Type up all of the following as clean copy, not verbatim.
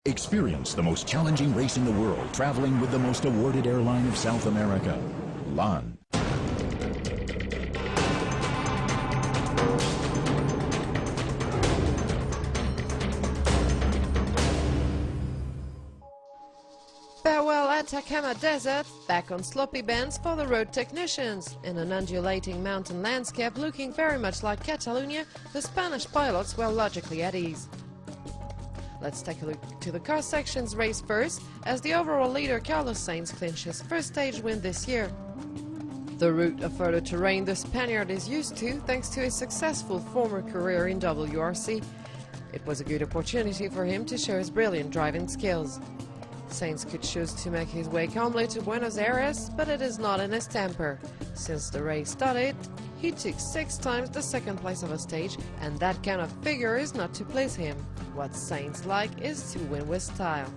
Experience the most challenging race in the world, traveling with the most awarded airline of South America, LAN. Farewell Atacama Desert, back on sloppy bends for the road technicians. In an undulating mountain landscape looking very much like Catalonia, the Spanish pilots were logically at ease. Let's take a look to the car sections race first, as the overall leader Carlos Sainz clinched his first stage win this year. The route offered a terrain the Spaniard is used to thanks to his successful former career in WRC. It was a good opportunity for him to show his brilliant driving skills. Sainz could choose to make his way calmly to Buenos Aires, but it is not in his temper. Since the race started, he took 6 times the second place of a stage, and that kind of figure is not to please him. What Sainz like is to win with style.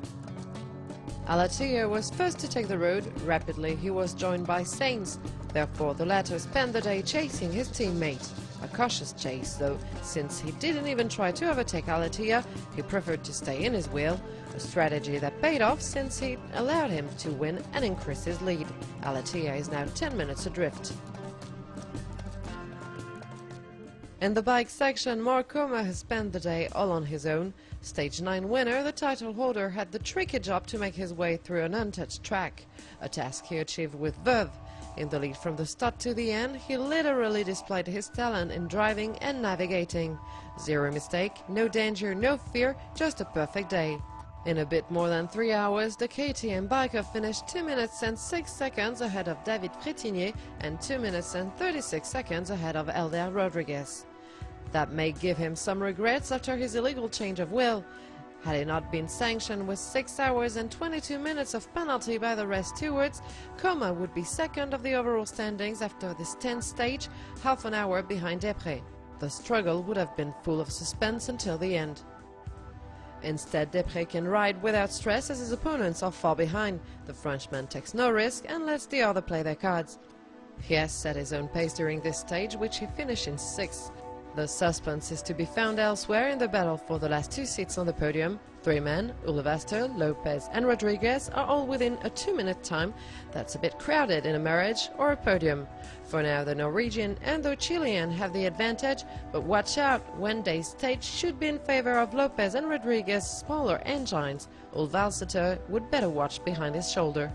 Alatia was first to take the road. Rapidly he was joined by Sainz, therefore the latter spent the day chasing his teammate. A cautious chase though, since he didn't even try to overtake Alatia, he preferred to stay in his wheel, a strategy that paid off since he allowed him to win and increase his lead. Alatia is now 10 minutes adrift. In the bike section, Mark Coma has spent the day all on his own. Stage 9 winner, the title holder had the tricky job to make his way through an untouched track, a task he achieved with verve. In the lead from the start to the end, he literally displayed his talent in driving and navigating. Zero mistake, no danger, no fear, just a perfect day. In a bit more than 3 hours, the KTM biker finished 2 minutes and 6 seconds ahead of David Frétinier and 2 minutes and 36 seconds ahead of Elder Rodriguez. That may give him some regrets after his illegal change of will. Had he not been sanctioned with 6 hours and 22 minutes of penalty by the race stewards, Coma would be second of the overall standings after this 10th stage, half an hour behind Depré. The struggle would have been full of suspense until the end. Instead, Depré can ride without stress as his opponents are far behind. The Frenchman takes no risk and lets the other play their cards. He has set his own pace during this stage, which he finished in 6th. The suspense is to be found elsewhere in the battle for the last 2 seats on the podium. 3 men, Ulvaster, Lopez and Rodriguez, are all within a 2-minute time. That's a bit crowded in a marriage or a podium. For now, the Norwegian and the Chilean have the advantage, but watch out, Wednesday's stage should be in favor of Lopez and Rodriguez's smaller engines. Ulvaster would better watch behind his shoulder.